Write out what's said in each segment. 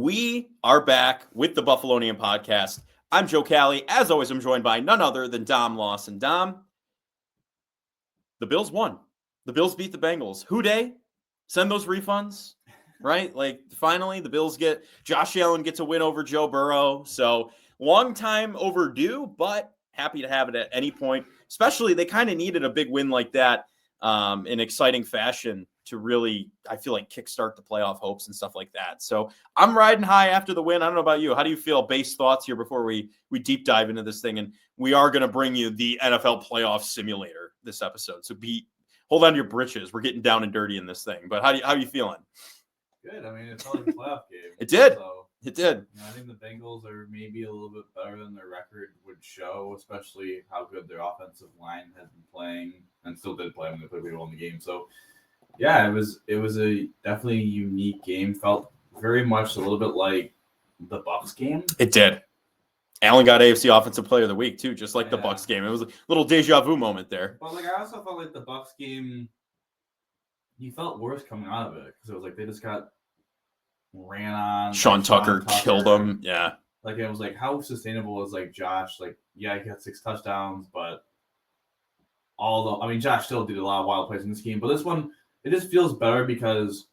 We are back with the Buffalonian podcast. I'm Joe Cali. As always, I'm joined by none other than Dom Loss. And Dom, the Bills won. The Bills beat the Bengals. Who dey? Send those refunds, right? Like, finally, the Bills get Josh Allen gets a win over Joe Burrow. So, long time overdue, but happy to have it at any point. Especially, they kind of needed a big win like that in exciting fashion to really, I feel like, kickstart the playoff hopes and stuff like that. So I'm riding high after the win. I don't know about you. How do you feel? Base thoughts here before we deep dive into this thing. And we are going to bring you the NFL playoff simulator this episode. So hold on to your britches. We're getting down and dirty in this thing. But how are you feeling? Good. I mean, it felt like a playoff game. It did. So, it did. I think the Bengals are maybe a little bit better than their record would show, especially how good their offensive line has been playing and still did play when they played really well in the game. So, yeah, it was a definitely unique game. Felt very much a little bit like the Bucs game. It did. Allen got AFC Offensive Player of the Week too, just like the Bucs game. It was a little deja vu moment there. But I also felt like the Bucs game, you felt worse coming out of it because it was like they just got ran on. Sean Tucker killed them. Yeah. It was like, how sustainable is Josh? He got 6 touchdowns, but Josh still did a lot of wild plays in this game. But this one, it just feels better because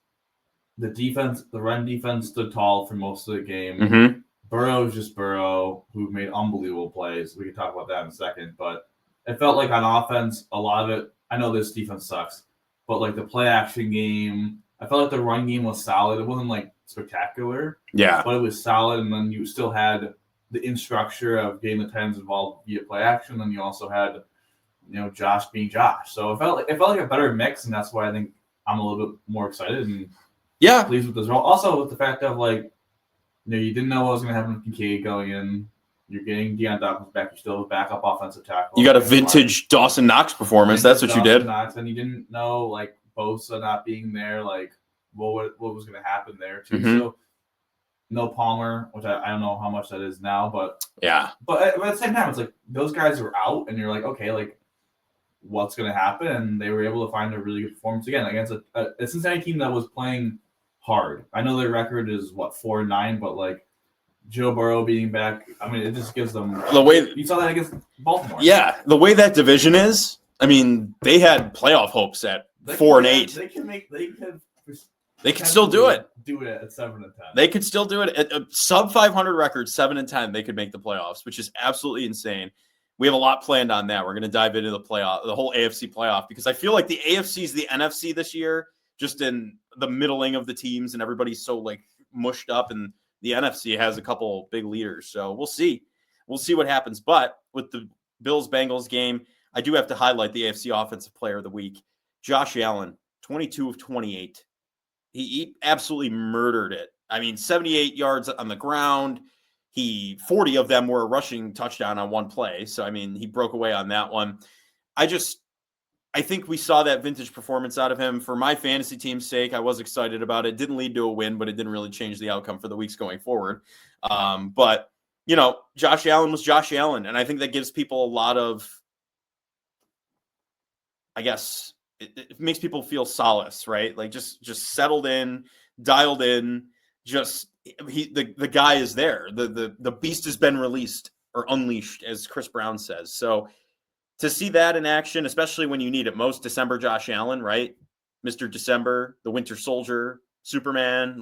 the run defense stood tall for most of the game. Mm-hmm. Burrow's just Burrow, who made unbelievable plays. We can talk about that in a second. But it felt like on offense, a lot of it, I know this defense sucks, but the play action game, I felt like the run game was solid. It wasn't spectacular. Yeah. But it was solid. And then you still had the infrastructure of getting the times involved via play action. Then you also had, Josh being Josh. So it felt like a better mix. And that's why I think I'm a little bit more excited and pleased with this role. Also with the fact of you didn't know what was going to happen with Kincaid going in. You're getting Deion Dawkins back. You still have a backup offensive tackle. You got a vintage Dawson Knox performance. That's what you did. Knox, and you didn't know Bosa not being there, what was going to happen there too. Mm-hmm. So no Palmer, which I don't know how much that is now, but yeah. But at the same time, it's those guys were out, and you're okay, what's going to happen? And they were able to find a really good performance again against a Cincinnati team that was playing hard. I know their record is 4-9, but Joe Burrow being back, it just gives them the way you saw that against Baltimore. Yeah, the way that division is, they had playoff hopes at 4-8. They could still do it. Do it at 7-10. They could still do it at a sub 500 record, 7-10. They could make the playoffs, which is absolutely insane. We have a lot planned on that. We're going to dive into the whole AFC playoff, because I feel like the AFC is the NFC this year, just in the middling of the teams, and everybody's so mushed up, and the NFC has a couple big leaders. So we'll see. We'll see what happens. But with the Bills-Bengals game, I do have to highlight the AFC Offensive Player of the Week. Josh Allen, 22 of 28. He absolutely murdered it. 78 yards on the ground. 40 of them were a rushing touchdown on one play. So, he broke away on that one. I think we saw that vintage performance out of him. For my fantasy team's sake, I was excited about it. Didn't lead to a win, but it didn't really change the outcome for the weeks going forward. But, Josh Allen was Josh Allen. And I think that gives people a lot of, it makes people feel solace, right? Just settled in, dialed in, the guy is there. The beast has been released or unleashed, as Chris Brown says. So to see that in action, especially when you need it most, December Josh Allen, right? Mr. December, the Winter Soldier, Superman,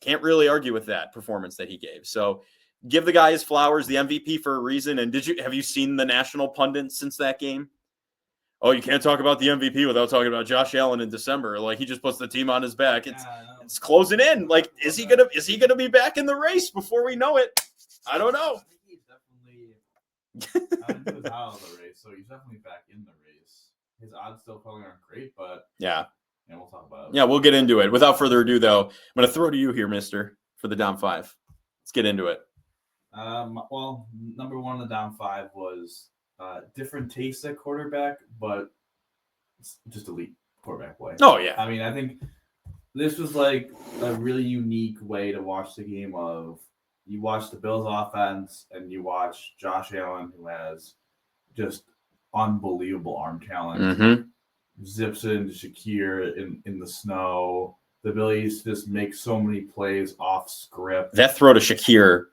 can't really argue with that performance that he gave. So give the guy his flowers, the MVP for a reason. And have you seen the national pundits since that game? Oh, you can't talk about the MVP without talking about Josh Allen in December. He just puts the team on his back. It's closing in. Is he gonna be back in the race before we know it? I don't know. I think he's definitely he was out of the race, so he's definitely back in the race. His odds still probably aren't great, but yeah, we'll talk about it. Yeah, we'll get into it. Without further ado, though, I'm gonna throw to you here, Mister, for the down 5. Let's get into it. Well, number one in the down 5 was different taste at quarterback, but just elite quarterback play. Oh, yeah. I think this was a really unique way to watch the game of you watch the Bills offense and you watch Josh Allen, who has just unbelievable arm talent. Mm-hmm. Zips it into Shakir in the snow, the ability to just make so many plays off script. That throw to Shakir,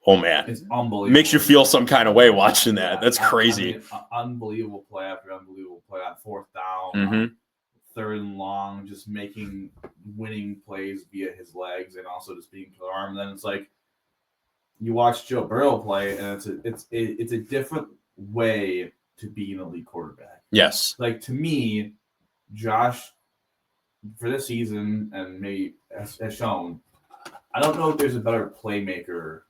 oh man, It's unbelievable. Makes you feel some kind of way watching that. That's crazy. I mean, unbelievable play after unbelievable play on fourth down, Mhm. third and long, just making winning plays via his legs and also just being killer arm. And then it's like you watch Joe Burrow play, and it's a different way to be an elite quarterback. Yes. Like, to me, Josh, for this season and maybe has shown, I don't know if there's a better playmaker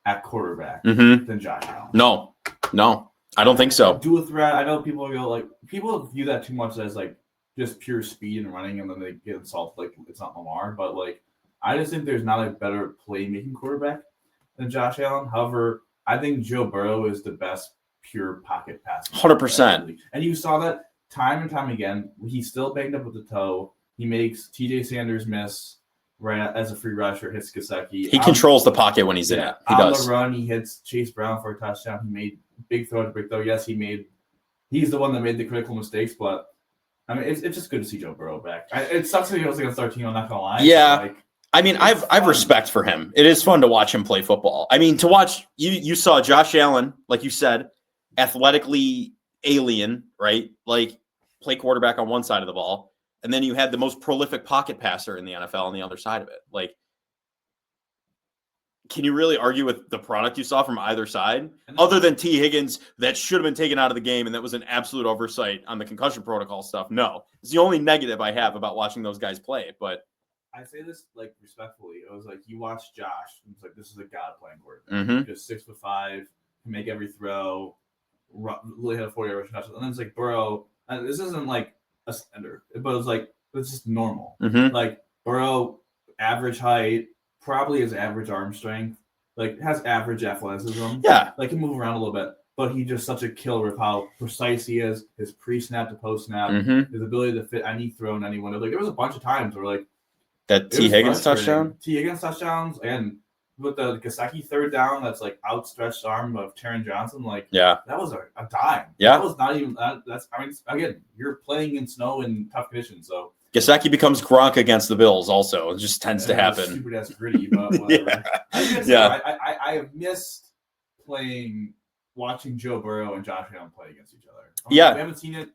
at quarterback than Josh Allen. No, I don't think so. Dual threat. I know people go like people view that too much as like just pure speed and running, and then they get insulted like it's not Lamar. But like, I just think there's not a better playmaking quarterback than Josh Allen. However, I think Joe Burrow is the best pure pocket passer. 100%. And you saw that time and time again. He's still banged up with the toe. He makes TJ Sanders miss right as a free rusher, hits Gesicki. He controls the pocket when he's in it. He does. On the run, he hits Chase Brown for a touchdown. He made big throw to break though. Yes, he's the one that made the critical mistakes, but I mean, it's just good to see Joe Burrow back. It sucks that he was against our team. I'm not gonna lie. Yeah. Like, I mean, I've respect for him. It is fun to watch him play football. I mean, to watch you saw Josh Allen, like you said, athletically alien, right? Like play quarterback on one side of the ball. And then you had the most prolific pocket passer in the NFL on the other side of it. Like, can you really argue with the product you saw from either side? Other than T. Higgins, that should have been taken out of the game, and that was an absolute oversight on the concussion protocol stuff. No. It's the only negative I have about watching those guys play. But I say this like respectfully. It was like you watch Josh, and it's like this is a god playing quarterback. Just 6'5", can make every throw, really had a 40-yard rushing touchdown. And then it's like Burrow, and this isn't like a standard, but it's just normal. Like Burrow, average height, probably has average arm strength, like has average athleticism. Yeah, like can move around a little bit, but he's just such a killer with how precise he is. His pre-snap to post-snap, his ability to fit any throw in any window. Like there was a bunch of times where like that T. Higgins touchdown, touchdowns, and with the Gesicki third down, that's like outstretched arm of Taron Johnson. Like, yeah, that was a dime. Yeah, that was not even that's. I mean, again, you're playing in snow and tough conditions, so Gesicki becomes Gronk against the Bills. Also, it just tends to happen. Stupid ass gritty, but whatever. I have missed watching Joe Burrow and Josh Allen play against each other. We haven't seen it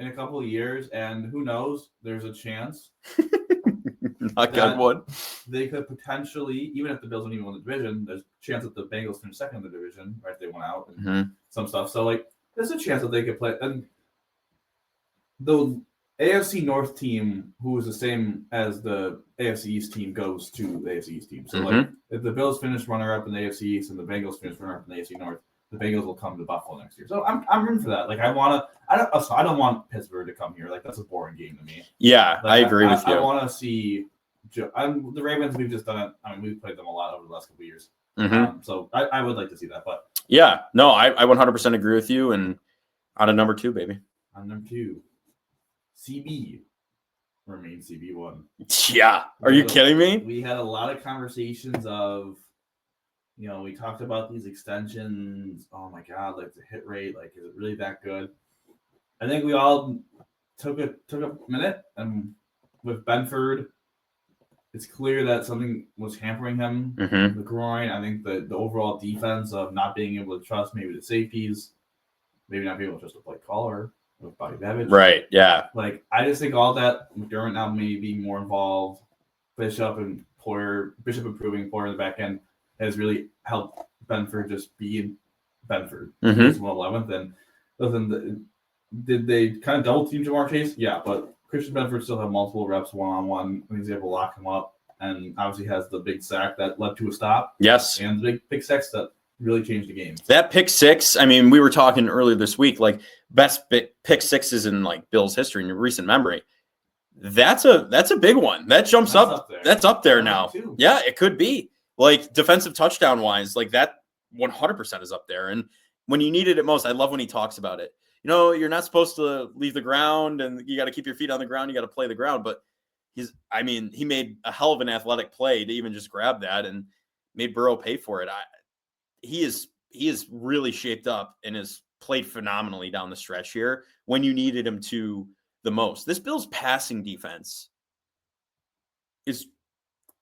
in a couple of years, and who knows? There's a chance. They could potentially, even if the Bills don't even win the division, there's a chance that the Bengals finish second in the division, right? They went out and some stuff. So, like, there's a chance that they could play. And the AFC North team, who is the same as the AFC East team, goes to the AFC East team. So, like, if the Bills finish runner-up in the AFC East and the Bengals finish runner-up in the AFC North, the Bengals will come to Buffalo next year. So I'm rooting for that. Like, I don't want Pittsburgh to come here. Like, that's a boring game to me. Yeah, like, I agree with you. I want to see the Ravens. We've just done it. I mean, we've played them a lot over the last couple of years. So I would like to see that. But yeah, no, I 100% agree with you. And on to number 2, baby. On number 2, CB remains CB1. Yeah, are you kidding me? We had a lot of conversations of, you know, we talked about these extensions. Oh my God, like the hit rate, like is it really that good? I think we all took a minute, and with Benford, it's clear that something was hampering him. The groin. I think the overall defense of not being able to trust maybe the safeties, maybe not being able to trust the play caller with Bobby Babbage. Right. Yeah. Like I just think all that McDermott now may be more involved. Bishop improving Poyer in the back end has really helped Benford just be Benford. He's 111th. And listen, did they kind of double team Jamar Chase? Yeah, but Christian Benford still had multiple reps one-on-one when he's able to lock him up, and obviously has the big sack that led to a stop. Yes. And the big pick six that really changed the game. That pick six, I mean, we were talking earlier this week, like best pick sixes in like Bills history in recent memory. That's a big one. That jumps up. That's up there now. Yeah, it could be. Like defensive touchdown wise, like that 100% is up there. And when you needed it most, I love when he talks about it. You know, you're not supposed to leave the ground and you got to keep your feet on the ground. You got to play the ground. But he made a hell of an athletic play to even just grab that and made Burrow pay for it. He is really shaped up and has played phenomenally down the stretch here when you needed him to the most. This Bills passing defense is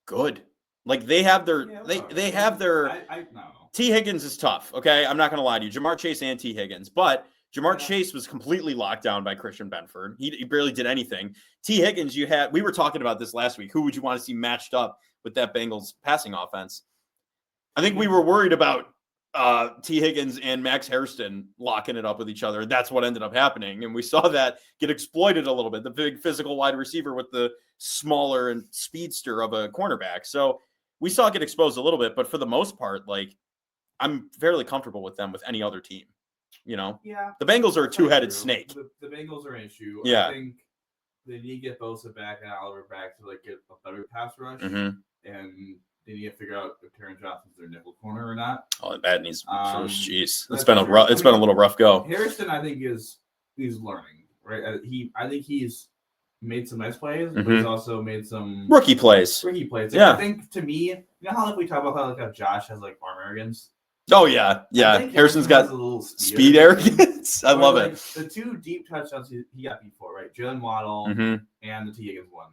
good. Like they have their they have their I don't know. T. Higgins is tough. Okay, I'm not going to lie to you. Jamar Chase and T. Higgins, but Jamar Chase was completely locked down by Christian Benford. He barely did anything. T. Higgins, we were talking about this last week. Who would you want to see matched up with that Bengals passing offense? I think we were worried about T. Higgins and Max Hairston locking it up with each other. That's what ended up happening. And we saw that get exploited a little bit. The big physical wide receiver with the smaller and speedster of a cornerback. So we saw it get exposed a little bit, but for the most part, like I'm fairly comfortable with them with any other team. You know, the Bengals are a two-headed snake. The Bengals are an issue. Yeah. I think they need to get Bosa back and Oliver back to like get a better pass rush, Mm-hmm. and they need to figure out if Taron Johnson's their nickel corner or not. Oh, that needs. Jeez, it's been a little rough go. Harrison, I think, he's learning, right? I think he's made some nice plays, but Mm-hmm. he's also made some Rookie plays. Like, Yeah. I think to me, you know how like we talk about how Josh has like arm arrogance. Oh yeah. Harrison's got a little speed arrogance. I love like, it. The two deep touchdowns he got beat for, right? Jalen Waddle Mm-hmm. and the T. Higgins one.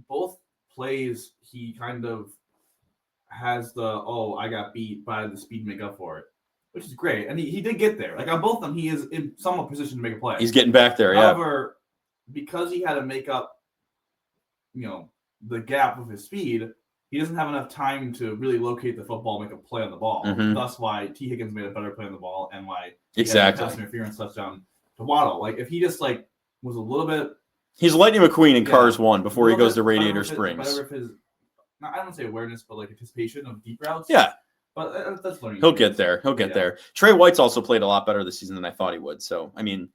Both plays he kind of has I got beat by the speed to make up for it, which is great. And he did get there. Like on both of them, he is in somewhat position to make a play. He's getting back there, However, because he had to make up, the gap with his speed, he doesn't have enough time to really locate the football, make a play on the ball. Mm-hmm. That's why T. Higgins made a better play on the ball, and why Exactly. pass interference touchdown to Waddle. Like if he just like was a little bit, he's Lightning McQueen in Cars 1 before he goes to Radiator Springs. Better if his, I don't say awareness, but like anticipation of deep routes. Yeah. But that's learning. He'll get there. There. Trey White's also played a lot better this season than I thought he would. So, I mean,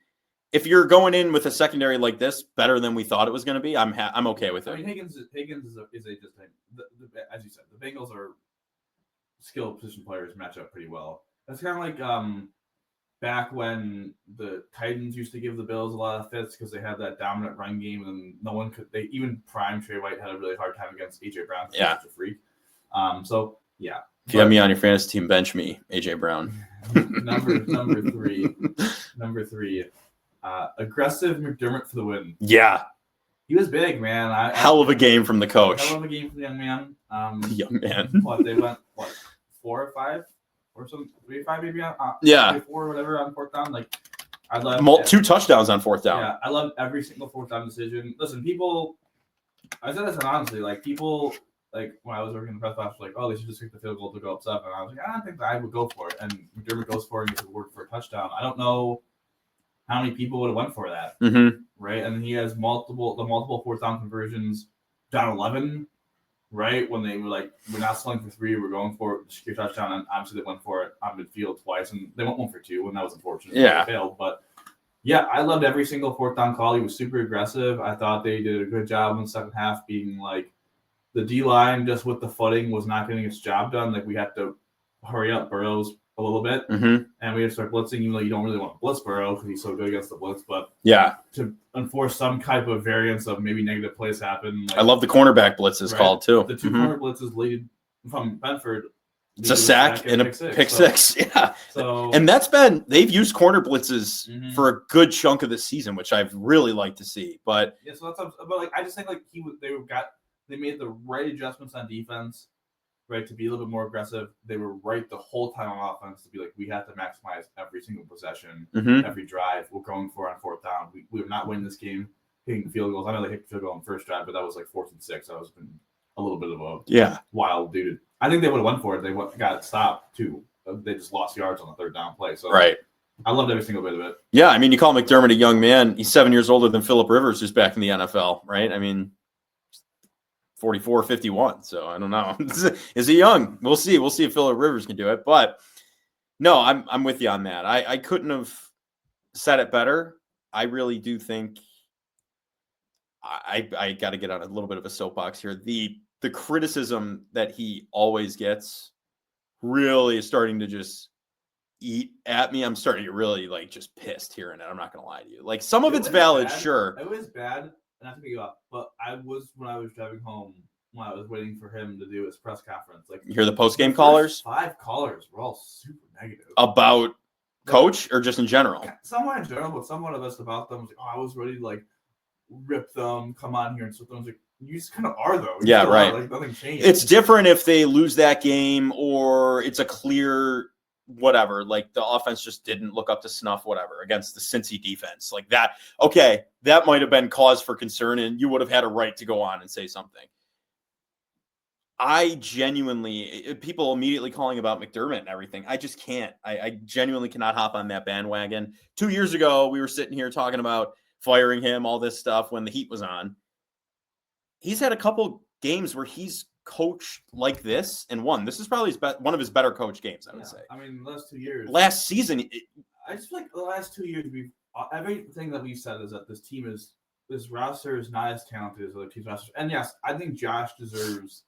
if you're going in with a secondary like this, better than we thought it was going to be, I'm okay with it. I mean, Higgins is just as you said, the Bengals are skilled position players match up pretty well. That's kind of like back when the Titans used to give the Bills a lot of fits because they had that dominant run game, and no one could. They even prime Trey White had a really hard time against AJ Brown. Yeah, such a freak. So yeah. If you have me on your fantasy team, bench me, AJ Brown. number three. Aggressive McDermott for the win. Yeah. He was big, man. Hell of a game from the coach. Hell of a game for the young man. The young man. They went 4 or 5 or something, 3 or 5 maybe on 4 or whatever on fourth down. Like I love 2 touchdowns on fourth down. Yeah, I love every single fourth down decision. Listen, I said this honestly, like people like when I was working in the press box, like, oh, they should just kick the field goal to go up 7. And I was like, I don't think that I would go for it. And McDermott goes for it and gets rewarded for a touchdown. I don't know how many people would have went for that, right? And he has multiple fourth down conversions down 11, right? When they were like, we're not selling for 3, we're going for it, secure touchdown, and obviously they went for it on midfield twice, and they went 1 for 2, and that was unfortunate. Yeah, they failed, but yeah, I loved every single fourth down call. He was super aggressive. I thought they did a good job in the second half, being like the D line just with the footing was not getting its job done. Like we had to hurry up Burrows a little bit, and we had to start blitzing, even though you don't really want to blitz Burrow because he's so good against the blitz. But yeah, to enforce some type of variance of maybe negative plays happen. Like, I love the cornerback blitzes called too. The 2 corner blitzes lead from Benford. It's a sack and a pick six. Yeah. So and they've used corner blitzes for a good chunk of the season, which I've really liked to see. But yeah, so that's but like I just think like they made the right adjustments on defense. Right, to be a little bit more aggressive. They were right the whole time on offense to be like, we have to maximize every single possession, every drive. We're going for on fourth down. We're not winning this game hitting field goals. I know they hit the field goal on the first drive, but that was like 4th and 6. That was been a little bit of a wild dude. I think they would have went for it. They got it stopped too. They just lost yards on the 3rd down play. So right. I loved every single bit of it. Yeah, I mean, you call McDermott a young man. He's 7 years older than Phillip Rivers, who's back in the NFL, right? I mean, 44, 51. So I don't know. Is he young? We'll see. We'll see if Phillip Rivers can do it. But no, I'm with you on that. I couldn't have said it better. I really do think I got to get on a little bit of a soapbox here. The criticism that he always gets really is starting to just eat at me. I'm starting to get really like just pissed hearing it. I'm not going to lie to you. Like some of it's valid, sure. It was bad. Not to pick you up, but when I was driving home, when I was waiting for him to do his press conference, like you hear the post game callers. 5 callers were all super negative about coach or just in general. Somewhat in general, but somewhat of us about them was like, oh, I was ready to like rip them, come on here and so I was like, You just kind of are, though. Yeah, right. Like, nothing changed. It's different if they lose that game or it's a clear whatever. Like the offense just didn't look up to snuff, whatever, against the Cincy defense. Like that, okay, that might have been cause for concern, and you would have had a right to go on and say something. I genuinely, people immediately calling about McDermott and everything. I just can't. I genuinely cannot hop on that bandwagon. 2 years ago, we were sitting here talking about firing him, all this stuff when the heat was on. He's had a couple games where he's coached like this and won. This is probably one of his better coach games, I would say. I mean, the last 2 years. Last season. I just feel like the last 2 years, everything that we've said is that this roster is not as talented as other teams' rosters. And yes, I think Josh deserves.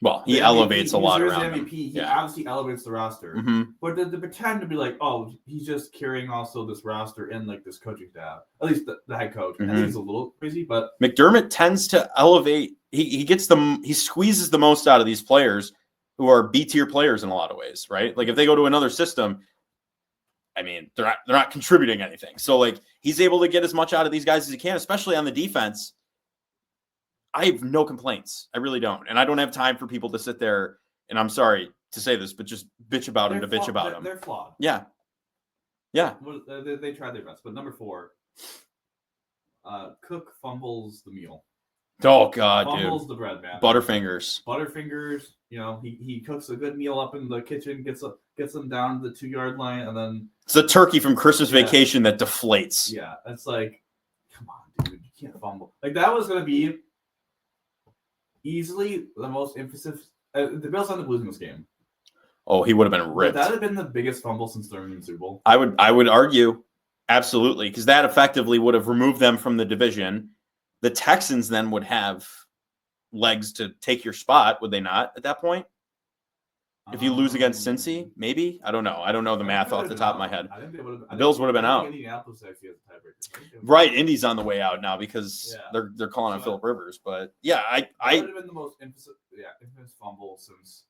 Well, he elevates a lot around the MVP. He obviously elevates the roster. Mm-hmm. But to pretend to be like, oh, he's just carrying also this roster in like this coaching staff, at least the head coach. Mm-hmm. I think it's a little crazy, but McDermott tends to elevate. He gets he squeezes the most out of these players who are B-tier players in a lot of ways, right? Like if they go to another system, I mean, they're not contributing anything. So like he's able to get as much out of these guys as he can, especially on the defense. I have no complaints. I really don't. And I don't have time for people to sit there, and I'm sorry to say this, but just bitch about him to bitch about him. They're flawed. Yeah. Yeah. They tried their best. But number 4, Cook fumbles the meal. Oh, God, fumbles dude. The bread, man. Butterfingers. You know, he cooks a good meal up in the kitchen, gets them down to the 2-yard line, and then it's a turkey from Christmas Vacation that deflates. Yeah, it's like, come on, dude, you can't fumble. Like that was gonna be easily the most emphasis. The Bills ended up losing this game. Oh, he would have been ripped. That would have been the biggest fumble since they're in the Super Bowl. I would argue, absolutely, because that effectively would have removed them from the division. The Texans then would have legs to take your spot, would they not, at that point? If you lose against Cincy, maybe? I don't know. I don't know the math off the top of my head. I think they would have. The Bills would have been out. Indianapolis actually has a tiebreaker. Right, Indy's on the way out now because they're calling on Phillip Rivers. But yeah, I would have been the most infamous fumble since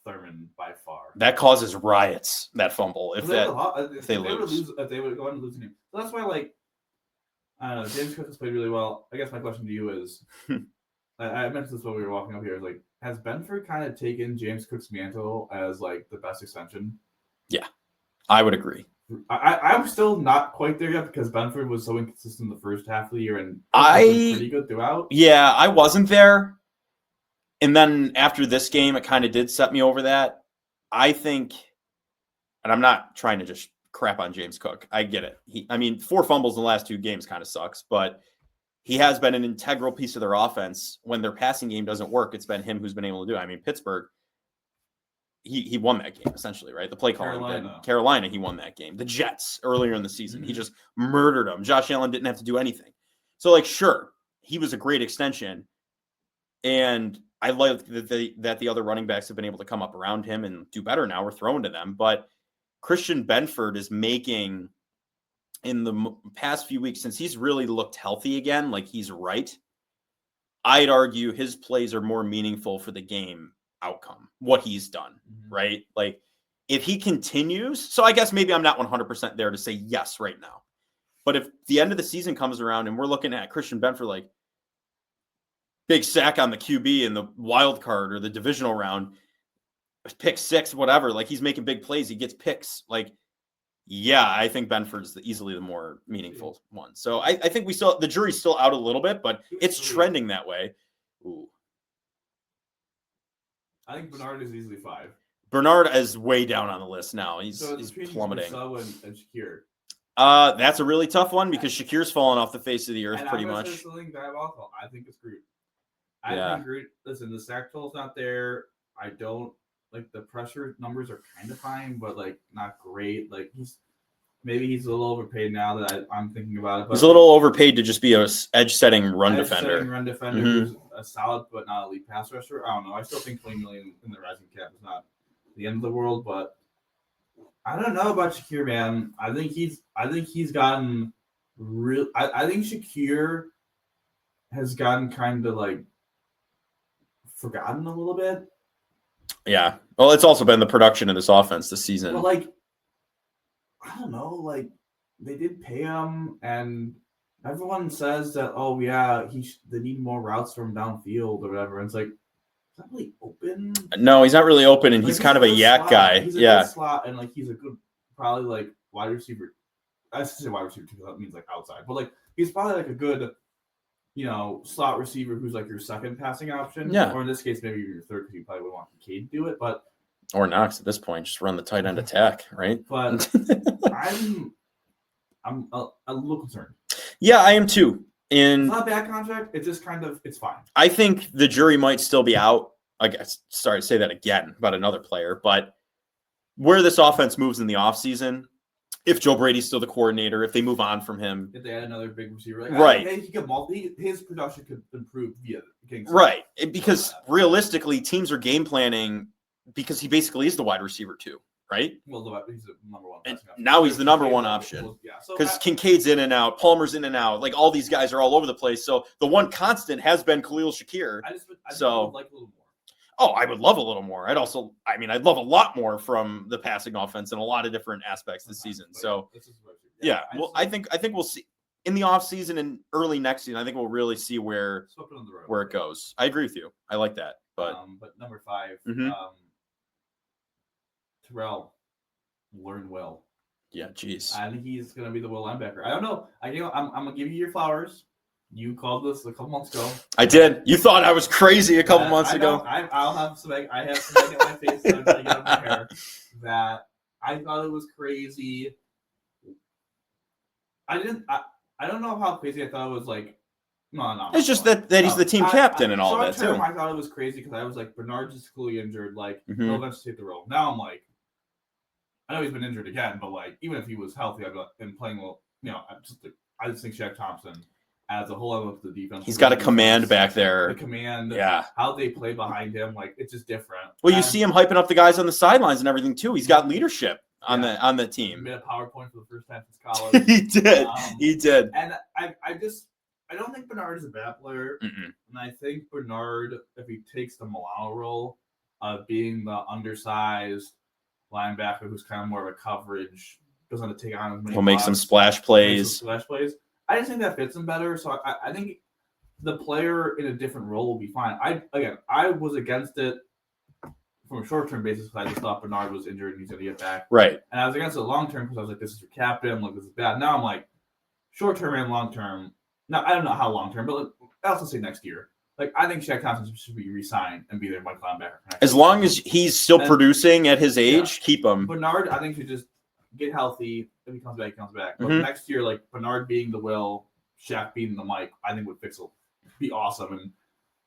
Thurman by far. That causes riots. That fumble if they lose. If they would go on losing him. So that's why, like, I don't know. James Cook has played really well. I guess my question to you is, I mentioned this when we were walking up here. Is like, has Benford kind of taken James Cook's mantle as like the best extension? Yeah, I would agree. I'm still not quite there yet because Benford was so inconsistent the first half of the year and pretty good throughout. Yeah, I wasn't there. And then after this game, it kind of did set me over that. I think, and I'm not trying to just crap on James Cook. I get it. 4 fumbles in the last 2 games kind of sucks, but he has been an integral piece of their offense. When their passing game doesn't work, it's been him who's been able to do it. I mean, Pittsburgh, he won that game, essentially, right? The play calling. Carolina, he won that game. The Jets, earlier in the season, he just murdered them. Josh Allen didn't have to do anything. So, like, sure, he was a great extension. And I like that the other running backs have been able to come up around him and do better now. We're throwing to them. But Christian Benford is making, in the past few weeks, since he's really looked healthy again, like he's right, I'd argue his plays are more meaningful for the game outcome, what he's done, right? Like if he continues, so I guess maybe I'm not 100% there to say yes right now. But if the end of the season comes around and we're looking at Christian Benford, like big sack on the QB in the wild card or the divisional round, pick 6, whatever, like he's making big plays, he gets picks, like, yeah, I think Benford's easily the more meaningful one. So I think the jury's still out a little bit, but it's trending that way. Ooh. I think Bernard is easily 5. Bernard is way down on the list now. He's plummeting. And Shakir. That's a really tough one because Shakir's fallen off the face of the earth pretty much. Something diabolical. I think it's Groot. I think Groot. Listen, the sack total's not there. I don't like the pressure numbers are kind of fine, but like not great. Like he's a little overpaid now that I'm thinking about it. But he's a little overpaid to just be a edge-setting run defender. Who's a solid but not elite pass rusher. I don't know. I still think $20 million in the rising cap is not the end of the world, but I don't know about Shakir, man. I think he's gotten real. I think Shakir has gotten kind of like forgotten a little bit. Yeah. Well, it's also been the production of this offense this season. But like, I don't know. Like they did pay him, and everyone says that, oh yeah, they need more routes from downfield or whatever. And it's like, he's not really open. No, he's not really open, and Like, he's kind of a yak slot. guy. He's a yeah, good slot, and like he's a good, probably like wide receiver. I should say wide receiver too, because that means like outside. But like he's probably like a good, slot receiver who's like your second passing option. Yeah. Or in this case, maybe your third, because you probably would want Kincaid to do it. But or Knox at this point, just run the tight end attack, right? But I'm a little concerned. Yeah, I am too. It's not a bad contract. It's just it's fine. I think the jury might still be out. I guess, sorry to say that again about another player, but where this offense moves in the offseason, if Joe Brady's still the coordinator, if they move on from him. If they add another big receiver. Right. His production could improve via getting right. Because realistically, teams are game planning because he basically is the wide receiver too. Right? Well, he's the number one. And now he's the number one option. Because Kincaid's in and out, Palmer's in and out. Like all these guys are all over the place. So the one constant has been Khalil Shakir. I would like a little more. Oh, I would love a little more. I'd love a lot more from the passing offense in a lot of different aspects this season. So I think we'll see in the offseason and early next season. I think we'll really see where it goes. I agree with you. I like that. But number 5, Terrell, learn well. Yeah, geez. I think he's going to be the will linebacker. I don't know. I'm going to give you your flowers. You called this a couple months ago. I did. You thought I was crazy a couple months ago. I'll have some. I have some egg on my face that I'm going to get on my hair. That I thought it was crazy. I don't know how crazy I thought it was. Like, no. It's just that he's the team captain and all that too. I thought it was crazy because I was like, Bernard's just clearly injured. Like, he'll eventually take the role. Now I'm like, I know he's been injured again, but like, even if he was healthy, I'd been playing well. I just think Shaq Thompson as a whole. I look at the defense. He's got a command back there. The command, yeah. How they play behind him, like it's just different. Well, you see him hyping up the guys on the sidelines and everything too. He's got leadership on the team. He made a PowerPoint for the first time since college. He did. And I don't think Bernard is a bad player. Mm-mm. And I think Bernard, if he takes the Milano role of being the undersized linebacker who's kind of more of a coverage, doesn't have to take on as many. He'll make some splash plays. I just think that fits him better. So I think the player in a different role will be fine. I was against it from a short-term basis because I just thought Bernard was injured and he's going to get back. Right. And I was against it long-term because I was like, this is your captain. Like, this is bad. Now I'm like, short-term and long-term. Now, I don't know how long-term, but I also say next year. Like, I think Shaq Thompson should be re-signed and be their Mike linebacker. As long as he's still producing at his age, keep him. Bernard, I think, should just get healthy. If he comes back, he comes back. But next year, like, Bernard being the Will, Shaq being the Mike, I think would be awesome. And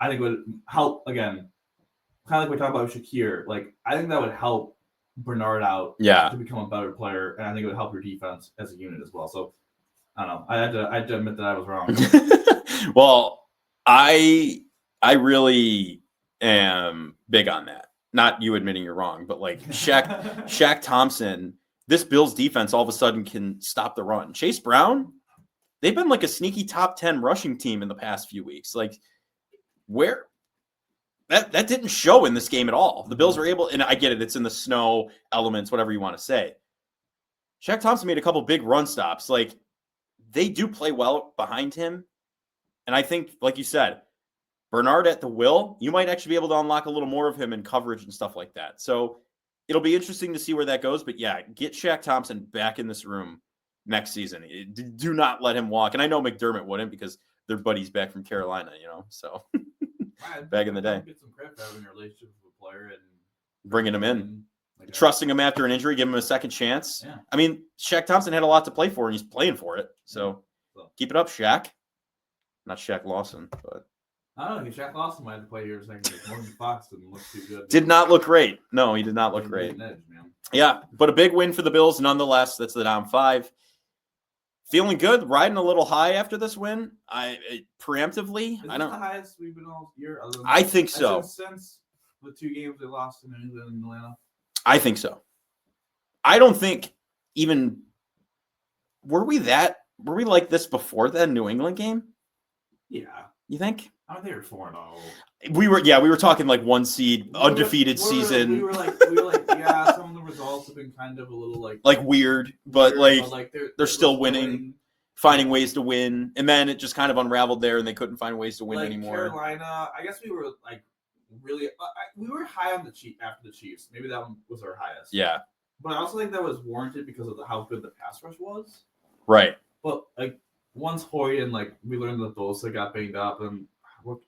I think would help, again, kind of like we talked about Shakir. Like, I think that would help Bernard out to become a better player. And I think it would help your defense as a unit as well. So, I don't know. I had to admit that I was wrong. Well, I really am big on that. Not you admitting you're wrong, but like Shaq Thompson, this Bills defense all of a sudden can stop the run. Chase Brown, they've been like a sneaky top 10 rushing team in the past few weeks. Like where that didn't show in this game at all. The Bills were able, and I get it, it's in the snow elements, whatever you want to say. Shaq Thompson made a couple big run stops. Like they do play well behind him. And I think, like you said, Bernard at the will, you might actually be able to unlock a little more of him in coverage and stuff like that. So it'll be interesting to see where that goes. But yeah, get Shaq Thompson back in this room next season. Do not let him walk. And I know McDermott wouldn't because they're buddies back from Carolina, so back in the day. Get some credit for having a relationship with a player and bringing him in. Trusting him after an injury, give him a second chance. Yeah. I mean, Shaq Thompson had a lot to play for, and he's playing for it. So keep it up, Shaq. Not Shaq Lawson, but I don't know. Shaq Lawson might have to play here a second. Morgan Fox didn't look too good. Did not look great. No, he did not look great. Edge, man. Yeah, but a big win for the Bills nonetheless. That's the Dom 5. Feeling good, riding a little high after this win. Preemptively, Is this the highest we've been all year? I think so. Since the 2 games they lost in New England and Atlanta. I think so. I don't think even were we like this before that New England game? Yeah. You think? I don't think they were 4-0. We were talking like 1 seed, undefeated season. We were like, yeah, some of the results have been kind of a little like weird, but they're still winning. finding ways to win, and then it just kind of unraveled there, and they couldn't find ways to win anymore. Carolina, I guess we were like really, we were high on the Chiefs after the Chiefs. Maybe that one was our highest. Yeah, but I also think that was warranted because of how good the pass rush was. Right. But like once Hoy and like we learned that Bosa got banged up and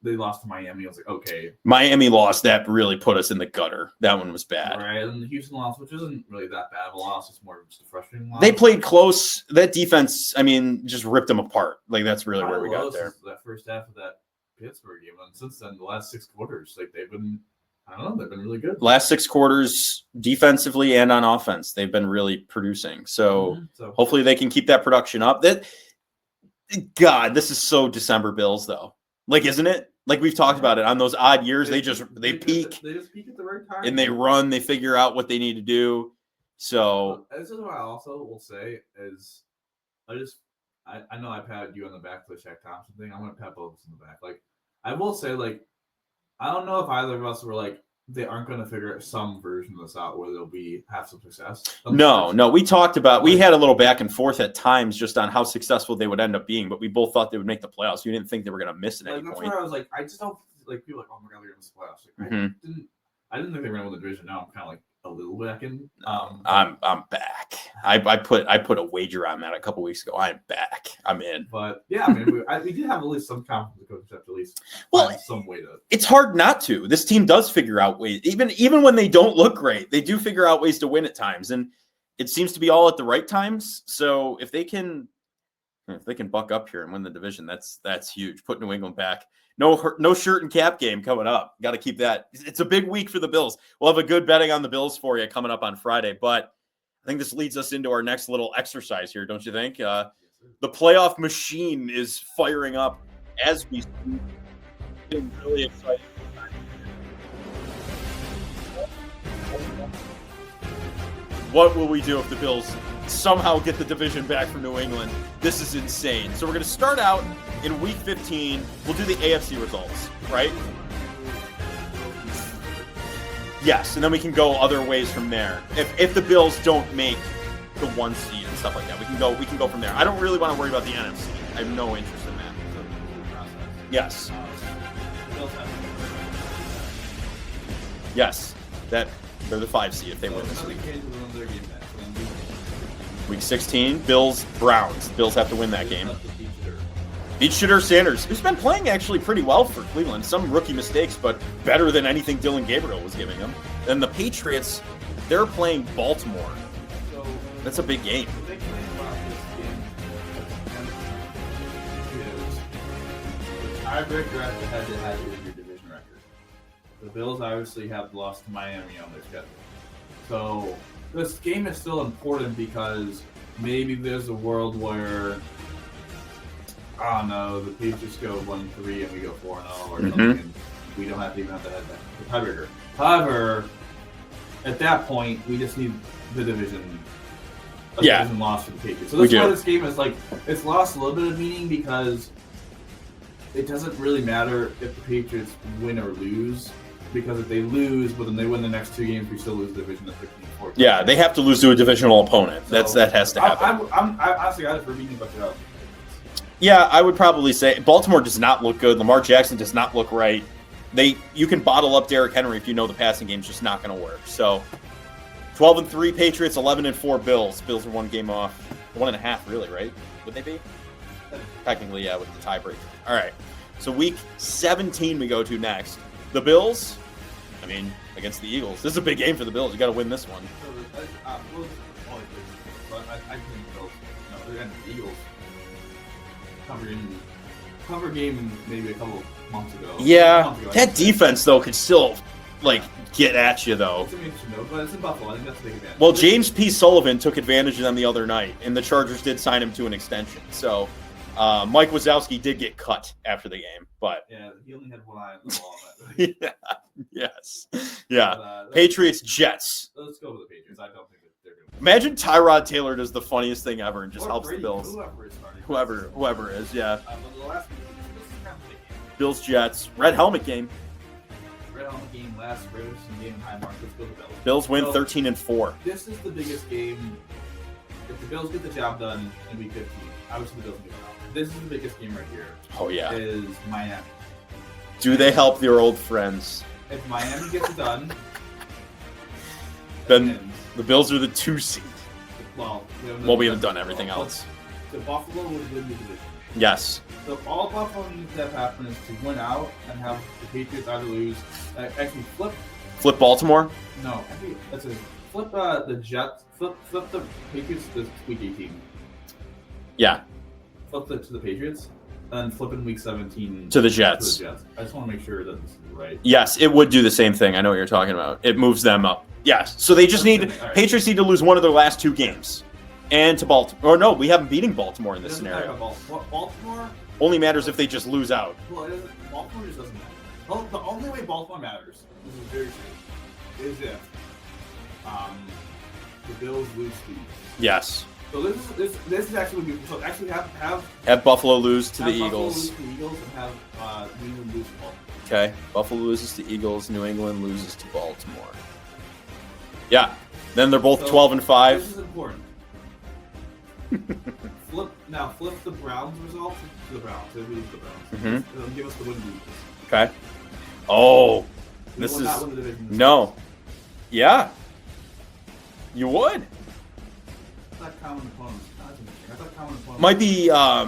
they lost to Miami, I was like, okay. Miami lost. That really put us in the gutter. That one was bad. Right, and the Houston loss, which isn't really that bad of a loss, it's more just a frustrating loss. They played close. That defense, I mean, just ripped them apart. Like that's really where we got there. That first half of that Pittsburgh game, and since then, the last 6 quarters, like they've been, I don't know, they've been really good. Last 6 quarters, defensively and on offense, they've been really producing. So hopefully they can keep that production up. God, this is so December Bills though. Like, isn't it? Like we've talked about it on those odd years, they peak. They just peak at the right time, and they run. They figure out what they need to do. So this is what I also will say is, I know I patted you on the back for the Shaq Thompson thing. I'm gonna pat both of us in the back. Like I will say, like I don't know if either of us were like they aren't going to figure some version of this out where they'll have some success. No. We talked about, we had a little back and forth at times just on how successful they would end up being, but we both thought they would make the playoffs. We didn't think they were going to miss at any point. That's where I was like, I just don't like people like, oh my God, they're going to miss the playoffs. Like, I didn't think they were going to win the division. Now I'm kind of like a little back in. I'm back. I put a wager on that a couple weeks ago. I'm back. I'm in. But yeah, I mean, we did have at least some confidence. The coaches have to at least find some way to. It's hard not to. This team does figure out ways, even when they don't look great. They do figure out ways to win at times, and it seems to be all at the right times. So if they can buck up here and win the division, that's huge. Put New England back. No shirt and cap game coming up. Got to keep that. It's a big week for the Bills. We'll have a good betting on the Bills for you coming up on Friday. But I think this leads us into our next little exercise here, don't you think? The playoff machine is firing up as we speak. I'm really excited. What will we do if the Bills somehow get the division back from New England? This is insane. So we're going to start out in Week 15. We'll do the AFC results, right? Yes, and then we can go other ways from there. If the Bills don't make the 1 seed and stuff like that, we can go from there. I don't really want to worry about the NFC. I have no interest in that. Yes. Yes. They're the 5 seed if they win this week. Week 16, Bills, Browns. Bills have to win that game. Beat Shooter Sanders, who's been playing actually pretty well for Cleveland. Some rookie mistakes, but better than anything Dylan Gabriel was giving him. Then the Patriots, they're playing Baltimore. That's a big game. The big thing about this game is the tiebreaker at the head-to-head is your division record. The Bills obviously have lost to Miami on their schedule. So this game is still important because maybe there's a world where, I don't know, the Patriots go 1-3 and we go 4-0 or something, and we don't have to even have the tiebreaker. However, at that point, we just need the division. Division loss for the Patriots. So that's why this game is like, it's lost a little bit of meaning because it doesn't really matter if the Patriots win or lose. Because if they lose, but then they win the next 2 games, we still lose the division at 15-14. Yeah, they have to lose to a divisional opponent. So that has to happen. I honestly got it for beating Buffalo. Yeah, I would probably say Baltimore does not look good. Lamar Jackson does not look right. You can bottle up Derrick Henry if you know the passing game's just not going to work. So 12-3 Patriots, 11-4 Bills. Bills are 1 game off, 1.5 really, right? Would they be? Technically, yeah, with the tiebreaker. All right. So week 17 we go to next. The Bills, against the Eagles. This is a big game for the Bills. You got to win this one. I think the Bills. They're going to the Eagles. Cover game maybe a couple months ago. Yeah, that defense though could still get at you though. It's interesting though, but it's in Buffalo. I think that's a big advantage. Well, James P. Sullivan took advantage of them the other night, and the Chargers did sign him to an extension. So. Mike Wazowski did get cut after the game, but yeah, he only had 1 eye on the ball. Yeah. Patriots, Jets. Let's go with the Patriots. I don't think that they're going to. Imagine Tyrod Taylor does the funniest thing ever and just helps Brady, the Bills. Whoever is, yeah. The last game, this is kind of a big game. Bills, Jets, red helmet game. Red helmet game, last Rivers game, high mark. Let's go with the Bills. Bills win 13-4. This is the biggest game if the Bills get the job done in Week 15, obviously the Bills get it out. This is the biggest game right here. Oh, yeah. Is Miami. Do they help their old friends? If Miami gets it done, then the Bills are the 2 seed. Well, we haven't done everything else. The Buffalo would win the division. Yes. So all Buffalo needs to have happen is to win out and have the Patriots either lose, actually flip Baltimore. No, actually, that's a flip the Jets. Flip the Patriots to Week 18. Yeah. Flip it to the Patriots, and flip in Week 17 to the Jets. I just want to make sure that this is right. Yes, it would do the same thing. I know what you're talking about. It moves them up. Yes. So they just Patriots need to lose one of their last 2 games. And to Baltimore. Or no, we haven't beating Baltimore in this scenario. Baltimore only matters if they just lose out. Well, Baltimore just doesn't matter. Well, the only way Baltimore matters, this is very true, is if the Bills lose to the Eagles. Yes. So this is actually so actually have Buffalo lose to the Eagles. Buffalo lose to the Eagles and have New England lose to Baltimore. Okay. Buffalo loses to Eagles. New England loses to Baltimore. Yeah. Then they're both 12-5. This is important. Flip the Browns result to the Browns. They lose the Browns. Mm-hmm. Give us the win lose. Okay. Oh, this is no. Yeah. You would. I thought common opponents. I thought common opponents might be. Oh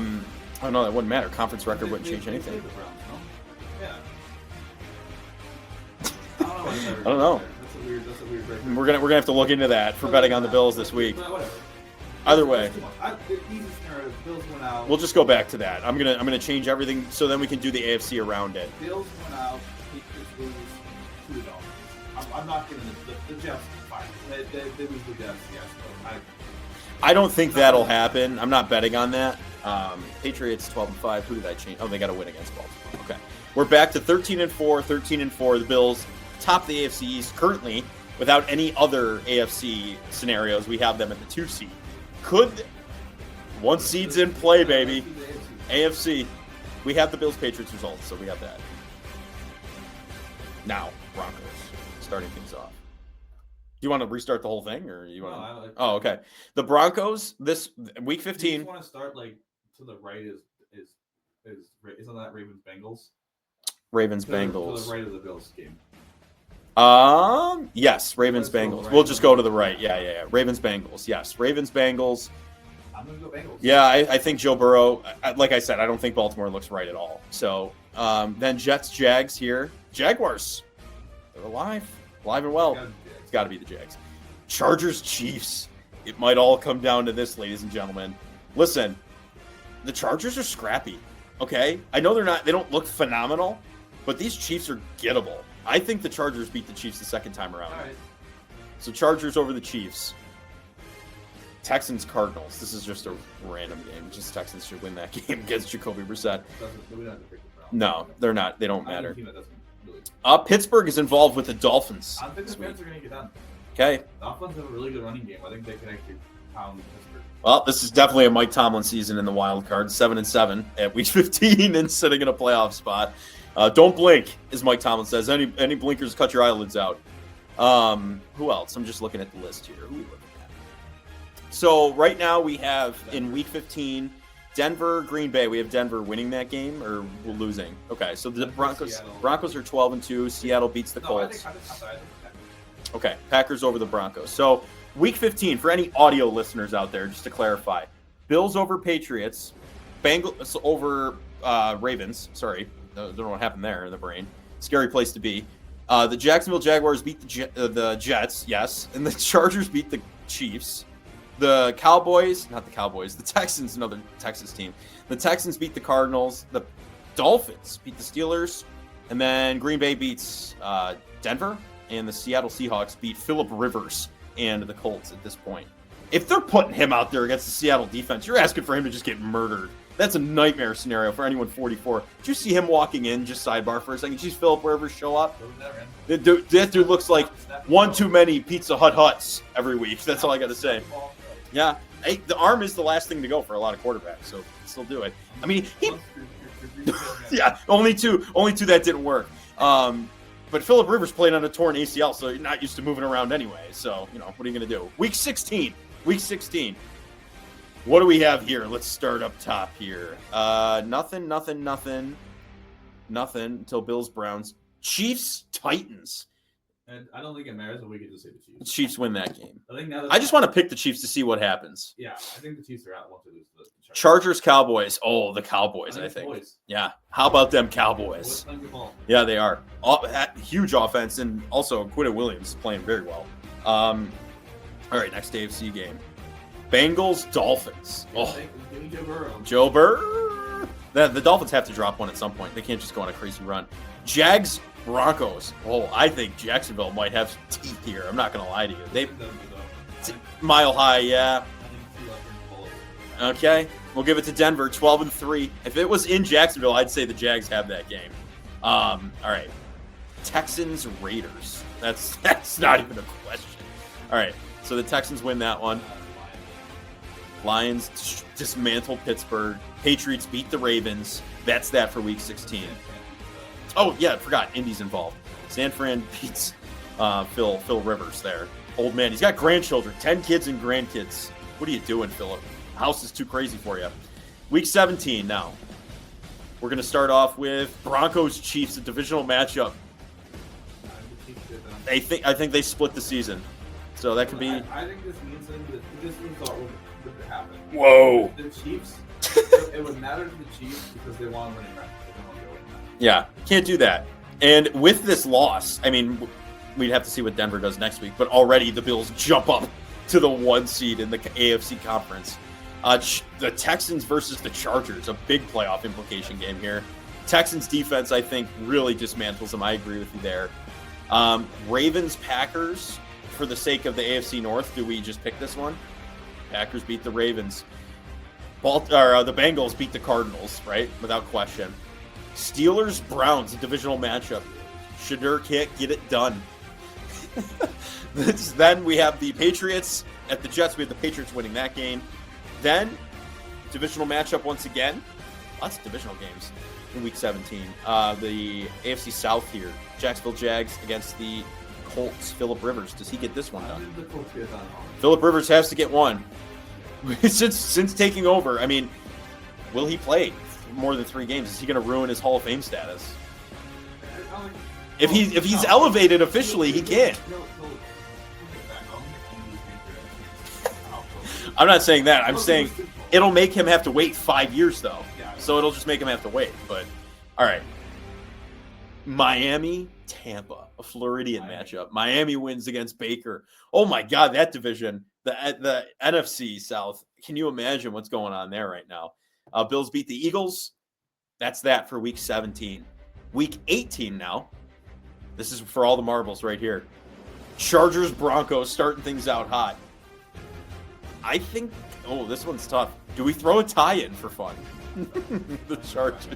no, that wouldn't matter. Conference record wouldn't change anything. The Browns, no? Yeah. I don't know. That's a weird record. We're gonna have to look into that for betting on the Bills this week. Either way, we'll just go back to that. I'm gonna change everything so then we can do the AFC around it. Bills went out. Patriots lose to the Dolphins. I'm not giving the Jets fine. They lose the Jets, yes. But I don't think that'll happen. I'm not betting on that. Patriots 12-5. Who did I change? Oh, they got to win against Baltimore. Okay, we're back to 13-4. 13-4. The Bills top the AFC East currently without any other AFC scenarios. We have them at the 2 seed. Could 1 seed's in play, baby. AFC. We have the Bills Patriots results, so we have that. Now, Broncos starting things off. Do you want to restart the whole thing, or you want to? No, oh, okay. The Broncos this week 15. You just want to start like to the right isn't that Ravens Bengals? Ravens Bengals. To the right of the Bills game. Yes, Ravens Bengals. We'll just go to the right. Yeah. Ravens Bengals. Yes, Ravens Bengals. I'm gonna go Bengals. Yeah, I think Joe Burrow. Like I said, I don't think Baltimore looks right at all. So then Jets Jags here. Jaguars. They're alive and well. It's got to be the Jags. Chargers Chiefs. It might all come down to this, ladies and gentlemen. Listen, the Chargers are scrappy. Okay, I know they don't look phenomenal, but these Chiefs are gettable. I think the Chargers beat the Chiefs the second time around. All right. So Chargers over the Chiefs. Texans Cardinals. This is just a random game. Just Texans should win that game against Jacoby Brissett. No, they're not. They don't matter. Pittsburgh is involved with the Dolphins. I think the Pats are going to get done. Okay. The Dolphins have a really good running game. I think they can actually pound Pittsburgh. Well, this is definitely a Mike Tomlin season in the wild card. 7-7 at week 15 and sitting in a playoff spot. Don't blink, as Mike Tomlin says. Any blinkers, cut your eyelids out. Who else? I'm just looking at the list here. Who are we looking at? So right now we have in week 15, Denver, Green Bay. We have Denver winning that game or losing. Okay, so the Broncos are 12-2. Seattle beats the Colts. Okay, Packers over the Broncos. So week 15, for any audio listeners out there, just to clarify, Bills over Patriots, Bengals over Ravens. Sorry. Don't know what happened there in the brain. Scary place to be. The Jacksonville Jaguars beat the Jets, yes. And the Chargers beat the Chiefs. The Texans, another Texas team. The Texans beat the Cardinals. The Dolphins beat the Steelers. And then Green Bay beats Denver. And the Seattle Seahawks beat Phillip Rivers and the Colts at this point. If they're putting him out there against the Seattle defense, you're asking for him to just get murdered. That's a nightmare scenario for anyone 44. Did you see him walking in, just sidebar for a second? Did you see Phillip Rivers show up? That dude looks like one too many Pizza Hut Huts every week. That's all I got to say. Yeah. Hey, the arm is the last thing to go for a lot of quarterbacks, so still do it. I mean, yeah, only two that didn't work. But Phillip Rivers played on a torn ACL, so you're not used to moving around anyway. So, what are you going to do? Week 16. What do we have here? Let's start up top here. Nothing until Bills, Browns, Chiefs, Titans. And I don't think it matters if we could just say the Chiefs. The Chiefs win that game. I think now I just want to pick the Chiefs to see what happens. Yeah, I think the Chiefs are out once they lose to the Chargers, Cowboys. Oh, the Cowboys, I think. Boys. Yeah. How about them Cowboys? Yeah, they are. Huge offense, and also Quinn Williams is playing very well. All right, next AFC game. Bengals, Dolphins. Oh, Give me Joe Burrow. Joe Burrow. The Dolphins have to drop one at some point. They can't just go on a crazy run. Jags, Broncos. Oh, I think Jacksonville might have some teeth here. I'm not going to lie to you. Mile high, yeah. Okay, we'll give it to Denver, 12-3. If it was in Jacksonville, I'd say the Jags have that game. All right, Texans, Raiders. That's not even a question. All right, so the Texans win that one. Lions dismantle Pittsburgh. Patriots beat the Ravens. That's that for Week 16. Oh, yeah, I forgot. Indy's involved. San Fran beats Phil Rivers there. Old man. He's got grandchildren, 10 kids and grandkids. What are you doing, Philip? House is too crazy for you. Week 17 now. We're going to start off with Broncos-Chiefs, a divisional matchup. I think they split the season. So that could be... I think this means that this result would happen. Whoa. The Chiefs, it would matter to the Chiefs because they want to win record. Yeah, can't do that. And with this loss, I mean, we'd have to see what Denver does next week, but already the Bills jump up to the 1 seed in the AFC conference. The Texans versus the Chargers, a big playoff implication game here. Texans defense, I think, really dismantles them. I agree with you there. Ravens, Packers, for the sake of the AFC North, do we just pick this one? Packers beat the Ravens. The Bengals beat the Cardinals, right? Without question. Steelers, Browns, a divisional matchup. Shedeur can't get it done. Then we have the Patriots at the Jets. We have the Patriots winning that game. Then, divisional matchup once again. Lots of divisional games in Week 17. The AFC South here. Jacksonville Jags against the Colts. Phillip Rivers. Does he get this one done? Phillip Rivers has to get one. Since taking over, I mean, will he play more than 3 games? Is he going to ruin his Hall of Fame status? If he's elevated officially, he can't. I'm not saying that. I'm saying it'll make him have to wait 5 years, though. So it'll just make him have to wait. But, all right. Miami, Tampa, a Floridian matchup. Miami wins against Baker. Oh, my God, that division. The NFC South. Can you imagine what's going on there right now? Bills beat the Eagles. That's that for Week 17. Week 18 now. This is for all the marbles right here. Chargers, Broncos starting things out hot. I think, this one's tough. Do we throw a tie-in for fun? The Chargers.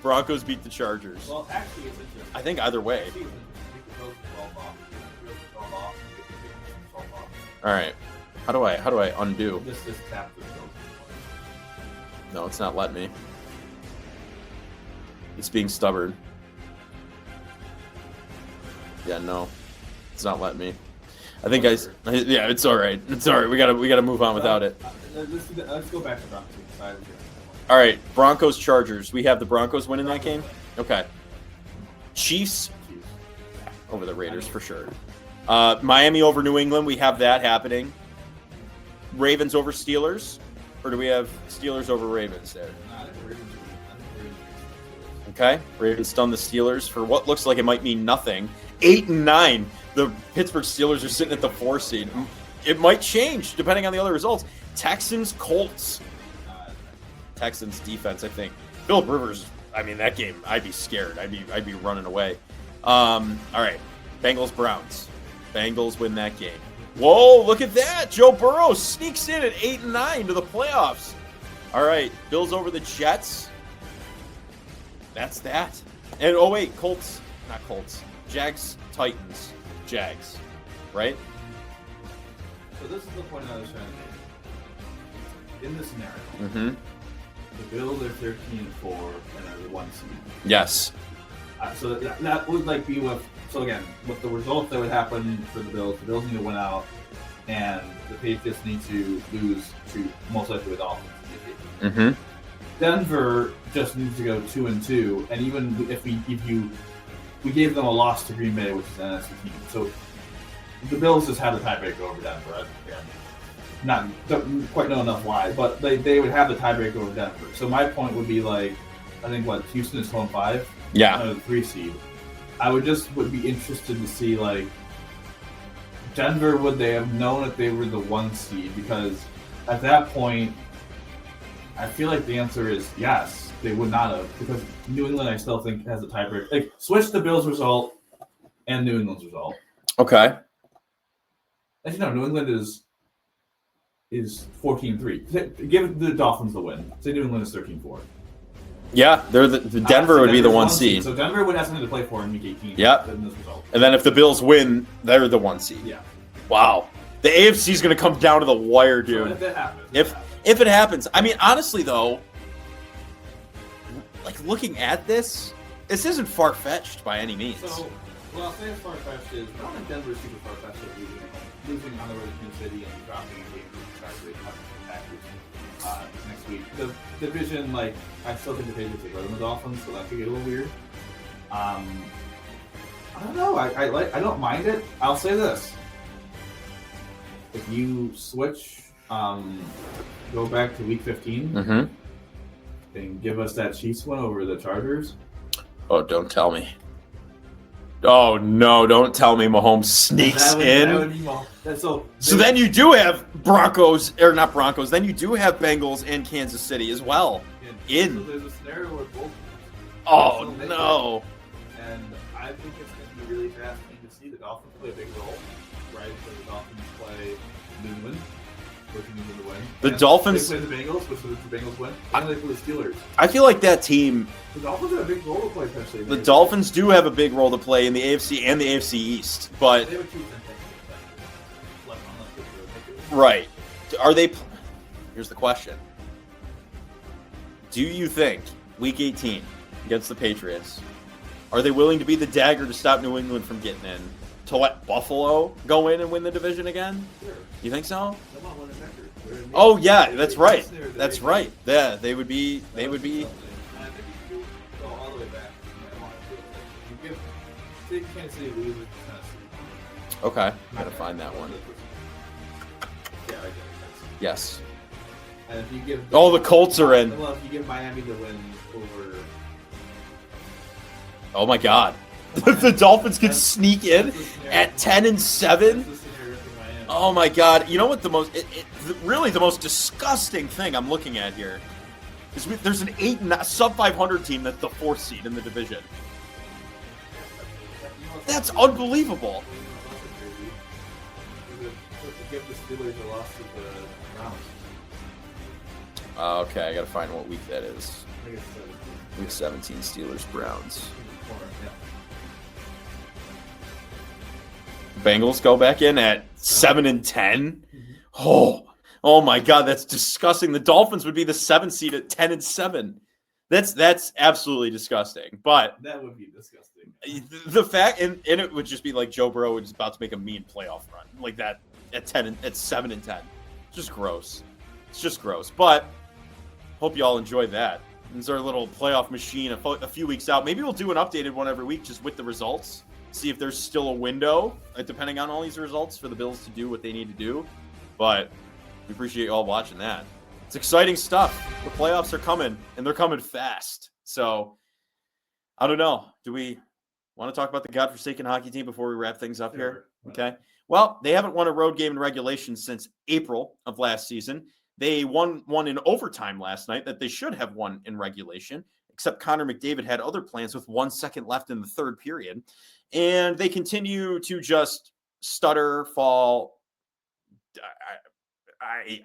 Broncos beat the Chargers. Well, actually, it's interesting. I think either way. All right. How do I undo? Just tap the Bills. No, it's not letting me. It's being stubborn. Yeah, no. It's not letting me. I think yeah, it's all right. It's all right. We gotta move on without it. Let's go back to Broncos. All right, Broncos Chargers. We have the Broncos winning that game. Okay. Chiefs over the Raiders for sure. Miami over New England. We have that happening. Ravens over Steelers, or do we have Steelers over Ravens there? Okay, Ravens stun the Steelers for what looks like it might mean nothing. 8-9. The Pittsburgh Steelers are sitting at the 4 seed. It might change depending on the other results. Texans, Colts. Texans defense, I think. Phillip Rivers. I mean, that game, I'd be scared. I'd be running away. All right, Bengals, Browns. Bengals win that game. Whoa, look at that! Joe Burrow sneaks in at 8-9 to the playoffs. All right, Bills over the Jets. That's that. And Colts, not Colts. Jags, Titans, Jags, right? So this is the point I was trying to make. In this scenario, the Bills are 13-4 and are the 1 seed. Yes. So that would be with. So again, with the results that would happen for the Bills need to win out. and the Patriots need to lose to most likely the Dolphins. Mm-hmm. Denver just needs to go 2-2, and even if we gave them a loss to Green Bay, which is an NFC team, so the Bills just have the tiebreaker over Denver. Don't quite know enough why, but they would have the tiebreaker over Denver. So my point would be like, I think Houston is 12-5, Yeah. 3 seed. I would be interested to see like Denver, would they have known if they were the 1 seed? Because at that point, I feel like the answer is yes. They would not have, because New England, I still think, has a tiebreaker. Like, switch the Bills' result and New England's result. Okay. As you know, New England is 14-3. Give the Dolphins the win. Say New England is 13-4. Yeah, they're the Denver would be the 1 seed. So Denver would have something to play for in Week 18. Yep. And then if the Bills win, they're the 1 seed. Yeah. Wow. The AFC is going to come down to the wire, dude. So if that happens. If it happens. I mean, honestly, though, like looking at this isn't far-fetched by any means. So, well, I'll say as far-fetched is, I don't think Denver is super far-fetched at losing on the road to Kansas City and dropping a game next week. The division, like, I still think the Patriots are better than the Dolphins, so that could get a little weird. I don't know. I don't mind it. I'll say this: if you switch, go back to Week 15, and give us that Chiefs win over the Chargers. Oh, don't tell me. Oh no! Don't tell me Mahomes sneaks in. So then you do have Broncos, or not Broncos. Then you do have Bengals and Kansas City as well. So there's a scenario where both. Oh no! And I think it's going to be really fascinating to see the Dolphins play a big role, right? So the Dolphins play New England, which New England win. The Dolphins play the Bengals, which the Bengals win. And they play the Steelers. I feel like that team. The Dolphins have a big role to play, potentially. The Dolphins do have a big role to play in the AFC and the AFC East, but they have a 2-10 right. Are they? Here's the question: do you think Week 18 against the Patriots, are they willing to be the dagger to stop New England from getting in, to let Buffalo go in and win the division again? Sure. You think so? Oh yeah, that's right. That's right. Yeah, they would be. They would be. Go all the way back. You give Kansas City lose to Tennessee. Okay, gotta find that one. Yeah, I get it. Yes. And if you give the Colts are in. Well, if you give Miami the win over. Oh my God, the Dolphins could sneak in at 10-7. Oh my God! You know what really the most disgusting thing I'm looking at here is there's an sub 500 team that's the 4th seed in the division. That's unbelievable. Give the Steelers a loss to the Browns. Okay, I gotta find what week that is. Week 17, Steelers Browns. Bengals go back in at 7-10. Oh my God, that's disgusting. The Dolphins would be the 7th seed at 10-7. That's absolutely disgusting. But that would be disgusting. The fact, and it would just be like Joe Burrow is about to make a mean playoff run like that at 7-10. It's just gross. It's just gross. But hope you all enjoyed that. This is our little playoff machine a few weeks out. Maybe we'll do an updated one every week just with the results. See if there's still a window, depending on all these results, for the Bills to do what they need to do. But we appreciate you all watching that. It's exciting stuff. The playoffs are coming, and they're coming fast. So, I don't know. Do we want to talk about the godforsaken hockey team before we wrap things up here? Okay. Well, they haven't won a road game in regulation since April of last season. They won one in overtime last night that they should have won in regulation, except Connor McDavid had other plans with 1 second left in the third period. And they continue to just stutter, fall.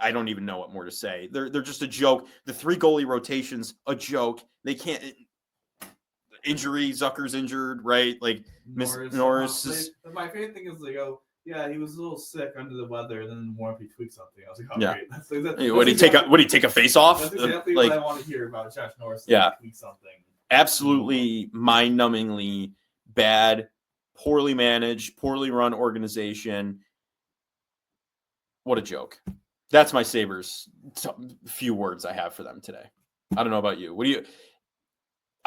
I don't even know what more to say. They're just a joke. The 3 goalie rotations, a joke. They can't. Injury, Zucker's injured, right? Like Norris is. My favorite thing is they go, yeah, he was a little sick under the weather, and then more if he tweaked something. I was like, oh, yeah. Great. That's Would he take a face off? That's exactly what I want to hear about Josh Norris. Yeah. Tweak something. Absolutely mind-numbingly bad, poorly managed, poorly run organization. What a joke. That's my Sabres. Few words I have for them today. I don't know about you.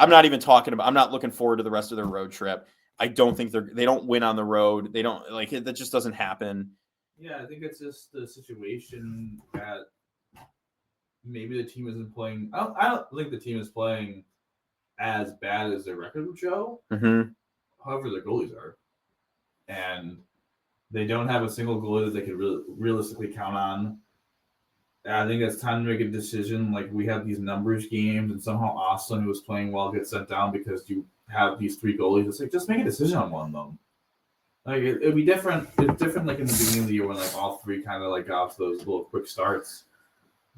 I'm not even talking about, I'm not looking forward to the rest of their road trip. I don't think they don't win on the road. They don't that just doesn't happen. Yeah, I think it's just the situation that maybe the team isn't playing. I don't think the team is playing as bad as their record would show. Mm-hmm. However, their goalies are. And they don't have a single goalie that they could realistically count on. I think it's time to make a decision. Like, we have these numbers games, and somehow Austin, who was playing well, gets sent down because you have these 3 goalies. It's like, just make a decision on one of them. Like, it'd be different. It's different, like, in the beginning of the year when, like, all 3 kind of, like, got off those little quick starts.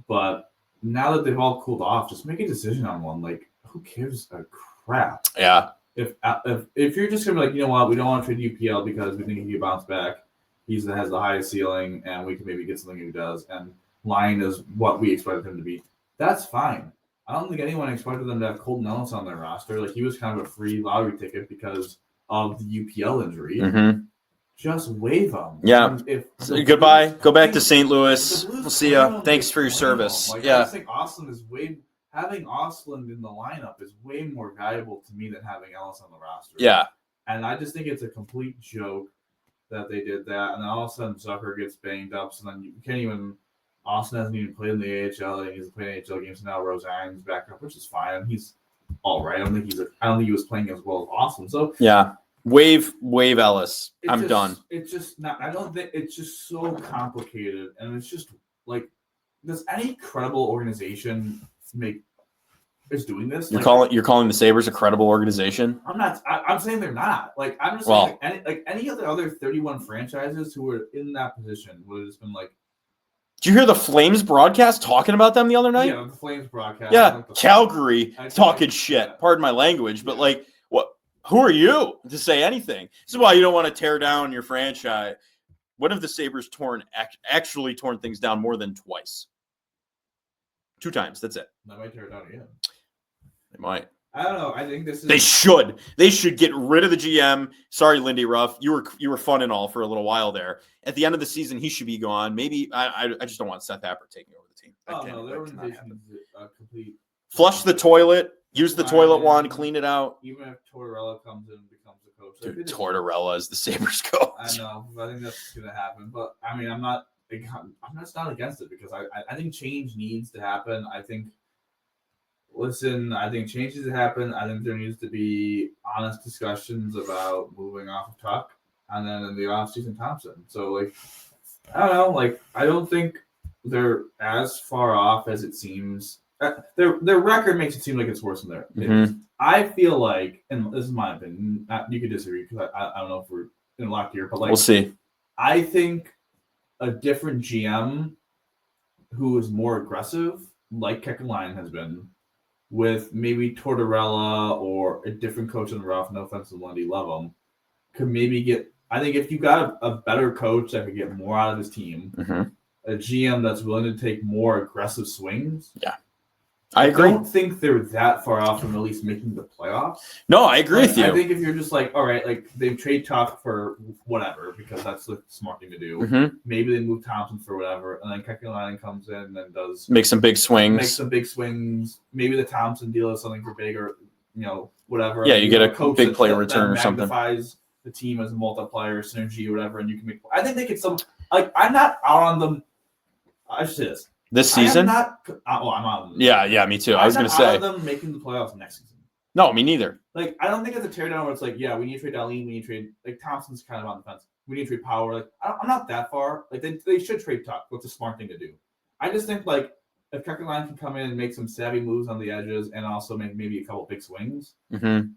But now that they've all cooled off, just make a decision on one. Like, who gives a crap? Yeah. If you're just going to be like, you know what, we don't want to trade UPL because we think he can bounce back. He has the highest ceiling, and we can maybe get something he does. And line is what we expected him to be. That's fine. I don't think anyone expected them to have Colton Ellis on their roster. Like, he was kind of a free lottery ticket because of the UPL injury. Mm-hmm. Just wave him. Yeah. Goodbye. Go back to St. Louis. We'll see you. Thanks for your service. Like, yeah. I just think Austin is having Austin in the lineup is way more valuable to me than having Ellis on the roster. Yeah. And I just think it's a complete joke that they did that. And then all of a sudden Zucker gets banged up. So then you can't even. Austin hasn't even played in the AHL. He's playing AHL games now. Roseanne's back up, which is fine. He's all right. I don't think he was playing as well as Austin. So yeah, wave Ellis. I'm done. It's just not. I don't think it's just so complicated, and it's just like, does any credible organization is doing this? You're calling the Sabres a credible organization? I'm not. I'm saying they're not. Like, I'm just saying any of the other 31 franchises who were in that position would have just been like. Did you hear the Flames broadcast talking about them the other night? Yeah, the Flames broadcast. Yeah, Calgary talking shit. Yeah. Pardon my language, but like, what? Who are you to say anything? This is why you don't want to tear down your franchise. When have the Sabres actually torn things down more than twice? 2 times. That's it. They might tear it down again. They might. I don't know. I think this is. They should. They should get rid of the GM. Sorry, Lindy Ruff. You were fun and all for a little while there. At the end of the season, he should be gone. Maybe I just don't want Seth Appert taking over the team. No, their organization is a complete. Flush the toilet. Use the toilet wand. Clean it out. Even if Tortorella comes in and becomes the coach. Dude, Tortorella is the Sabres coach. I know. I think that's going to happen. But I mean, I'm just not against it because I think change needs to happen. I think change needs to happen. I think there needs to be honest discussions about moving off of Tuck and then in the offseason Thompson. So, like, I don't know. Like, I don't think they're as far off as it seems. Their record makes it seem like it's worse than theirs. Mm-hmm. I feel like, and this is my opinion, you could disagree because I don't know if we're in lock here, but like, we'll see. I think a different GM who is more aggressive, like Kekalainen has been, with maybe Tortorella or a different coach in the rough, no offense to Lundy, love him, could maybe get. I think if you got a better coach that could get more out of his team, a GM that's willing to take more aggressive swings. Yeah, I agree. I don't think they're that far off from at least making the playoffs. No, I agree with you. I think if you're just like, all right, like they trade Tuck for whatever because that's the smart thing to do. Mm-hmm. Maybe they move Thompson for whatever, and then Kekalainen comes in and does make some big swings. Maybe the Thompson deal is something for big or whatever. Yeah, you get a big player return or something. Magnifies the team as a multiplier, synergy, or whatever, and you can make. I think they could I'm not out on them. I should say this. This season? I'm out on them. Yeah, me too. I was going to say. I'm not out on them making the playoffs next season. No, me neither. Like, I don't think it's a teardown where it's like, yeah, we need to trade Darlene, we need to trade, like, Thompson's kind of on the fence. We need to trade Power. Like, I'm not that far. Like, they should trade Tuck. What's a smart thing to do? I just think, like, if Kekalainen can come in and make some savvy moves on the edges and also make maybe a couple big swings, and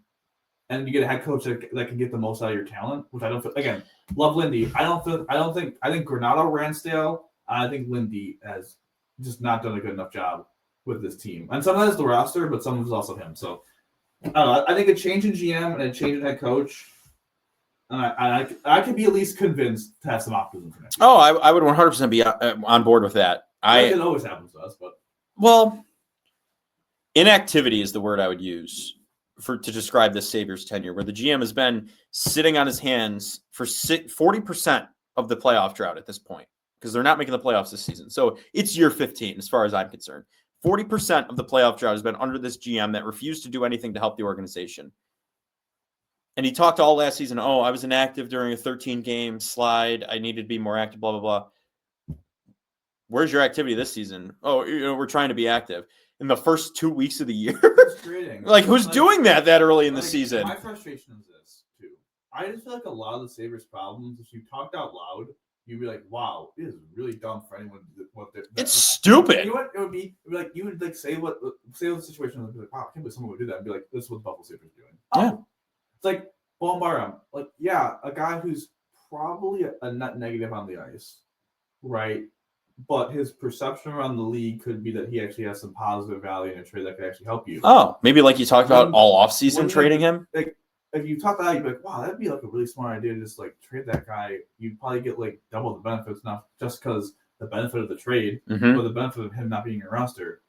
you get a head coach that can get the most out of your talent, which I don't feel, again, love Lindy. I think Granato ran stale. I think Lindy has just not done a good enough job with this team. And some of that is the roster, but some of it is also him. So, I don't know. I think a change in GM and a change in head coach, and I could be at least convinced to have some optimism for next year. Oh, I would 100% be on board with that. It always happens to us, but. Well, inactivity is the word I would use to describe this Sabres tenure, where the GM has been sitting on his hands for 40% of the playoff drought at this point. because they're not making the playoffs this season. So it's year 15 as far as I'm concerned. 40% of the playoff drought has been under this GM that refused to do anything to help the organization. And he talked all last season, oh, I was inactive during a 13-game slide. I needed to be more active, blah, blah, blah. Where's your activity this season? Oh, we're trying to be active. In the first 2 weeks of the year? Like, who's doing that early in the season? My frustration is this, too. I just feel like a lot of the Sabres' problems, if you talked out loud, you'd be like, wow, it is really dumb for anyone to do what they're... It's stupid. You know what? It would be like, you would like say the situation would be like, wow, I can't believe someone would do that and be like, this is what the Buffalo Sabres are doing. Yeah. It's like, Bombara, like, yeah, a guy who's probably a net negative on the ice, right? But his perception around the league could be that he actually has some positive value in a trade that could actually help you. Oh, maybe like you talked about all offseason trading him? Like, if you talk that out, you'd be like, wow, that'd be like a really smart idea to just like trade that guy. You'd probably get like double the benefits, not just because the benefit of the trade, but the benefit of him not being your roster.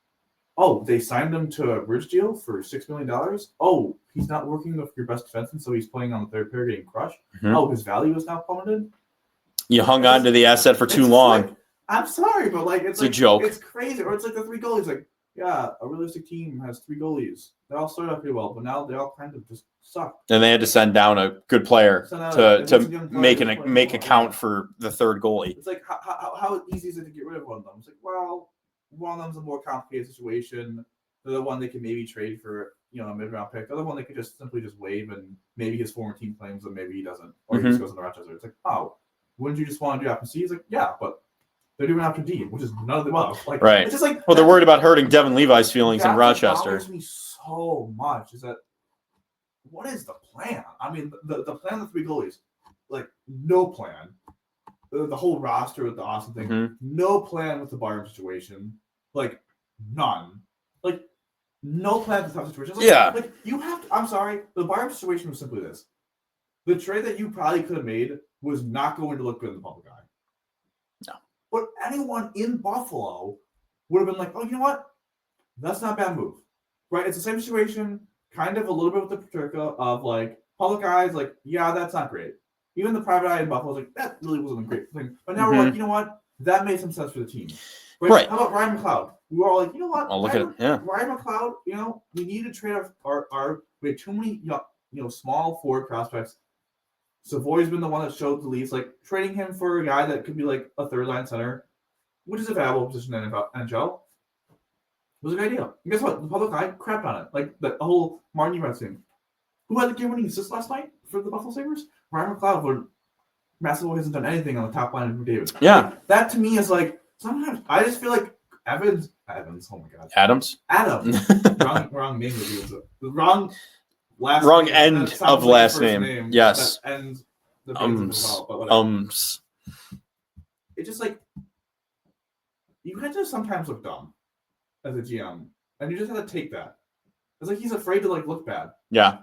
Oh, they signed him to a bridge deal for $6 million. Oh, he's not working with your best defenseman, so he's playing on the third pair getting crushed. Oh, his value is now plummeted. You hung on to the asset for too long. Like, I'm sorry, but like it's like, a joke. It's crazy. Or it's like the three goalies. Like, yeah, a realistic team has three goalies. They all started out pretty well, but now they all kind of just suck. And they had to send down a good player to make account for the third goalie. It's like how easy is it to get rid of one of them? It's like, well, one of them's a more complicated situation. The other one they can maybe trade for, a mid-round pick. The other one they could just simply waive, and maybe his former team claims him, maybe he doesn't, or he just goes into Rochester. It's like, oh, wouldn't you just want to do after C? It's like, yeah, but they're doing after D, which is none of the above. Like, right. It's just like, well, they're worried about hurting Devin Levi's feelings in Rochester. That bothers me so much. Is that what is the plan? I mean, the plan of the three goalies, like no plan. The whole roster with the Austin thing, no plan with the Byram situation, like none. Like no plan with the tough situation. Like, like you have to. I'm sorry, the Byram situation was simply this: the trade that you probably could have made was not going to look good in the public eye. No. But anyone in Buffalo would have been like, oh, you know what? That's not a bad move. Right? It's the same situation, kind of a little bit with the Paterka of like, public eyes, like, yeah, that's not great. Even the private eye in Buffalo was like, that really wasn't a great thing. But now we're like, you know what? That made some sense for the team. Right? How about Ryan McLeod? We were all like, you know what? Ryan McLeod, we need to trade we had too many, small forward prospects. Savoy's been the one that showed the least. Like, trading him for a guy that could be like a third-line center, which is a valuable position in the NHL, was a good idea. And guess what? The public eye crapped on it. Like, the whole Martin Eberts thing. Who had the game-winning assist last night for the Buffalo Sabres? Ryan McLeod, where Massimo hasn't done anything on the top line of McDavid. Yeah. Like, that to me is like, sometimes I just feel like Evans, oh my God. Adams. wrong name of you. The wrong end of last name. Yes. And the It's just like, you had to sometimes look dumb as a GM, and you just had to take that. It's like he's afraid to like look bad. Yeah.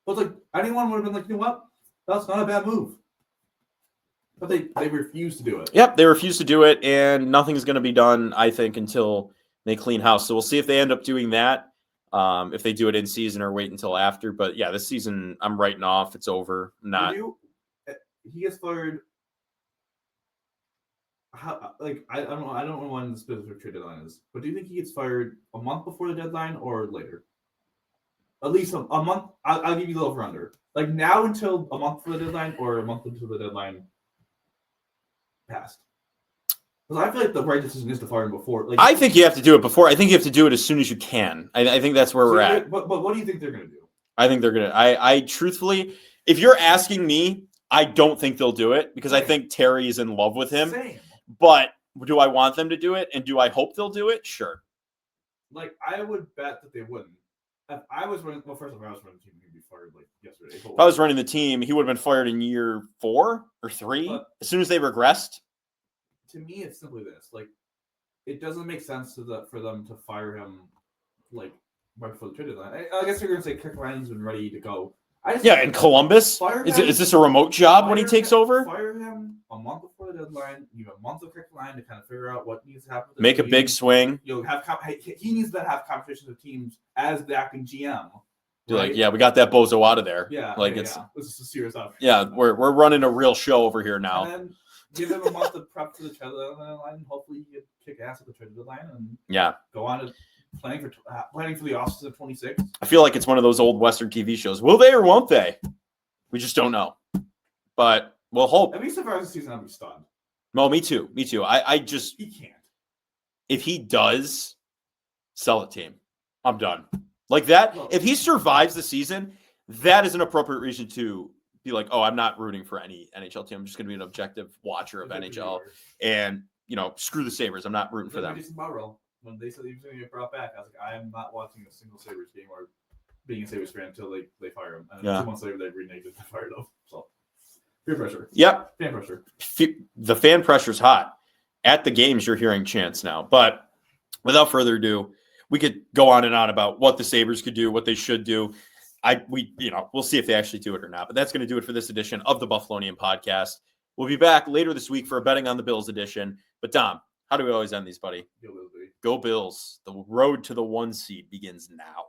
But like anyone would have been like, you know what? That's not a bad move. But they refuse to do it. Yep, they refuse to do it, and nothing's going to be done, I think, until they clean house. So we'll see if they end up doing that, if they do it in season or wait until after. But yeah, this season I'm writing off. It's over. He gets fired. I don't know when the specific trade deadline is, but do you think he gets fired a month before the deadline or later? At least a month. I'll give you the over under. Like now until a month before the deadline, or a month until the deadline passed. Because I feel like the right decision is to fire him before. Like, I think you have to do it before. I think you have to do it as soon as you can. I think that's where we're at. But what do you think they're going to do? I think they're going to. I truthfully, if you're asking me, I don't think they'll do it because I think Terry is in love with him. Same. But do I want them to do it? And do I hope they'll do it? Sure. Like, I would bet that they wouldn't. If I was running, first of all, if I was running the team, he'd be fired like yesterday. If I was running the team, he would have been fired in year 4 or 3, as soon as they regressed. To me, it's simply this: like, it doesn't make sense for them to fire him like right before the trade deadline. I guess you're going to say Kirkland's been ready to go. In Columbus. Is this a remote job when he takes over? Fire him a month before the deadline. You have a month of Kirkland to kind of figure out what needs to happen. Make a big swing. You'll have he needs to have conversations with teams as the acting GM. Right? Like, we got that bozo out of there. Yeah, this is serious stuff. Yeah, we're running a real show over here now. And then give them a month of prep to the trade deadline, and hopefully you kick ass at the trade deadline and go on to planning for the offseason of 26. I feel like it's one of those old Western TV shows. Will they or won't they? We just don't know. But we'll hope. At least if the season, I'd be stunned. No, me too. I just he can't. If he does sell the team, I'm done. Like that. If he survives the season, that is an appropriate reason to be like, oh, I'm not rooting for any NHL team. I'm just going to be an objective watcher of NHL. And, screw the Sabres. I'm not rooting for them. When they said he was going to get brought back, I was like, I am not watching a single Sabres game or being a Sabres fan until they fire him. And 2 months later, they reneged and fired him. So, peer pressure. Yep. Fan pressure. The fan pressure's hot. At the games, you're hearing chants now. But without further ado, we could go on and on about what the Sabres could do, what they should do. We'll see if they actually do it or not. But that's going to do it for this edition of the Buffalonian podcast. We'll be back later this week for a Betting on the Bills edition. But Dom, how do we always end these, buddy? Go Bills, baby. Go Bills. The road to the 1 seed begins now.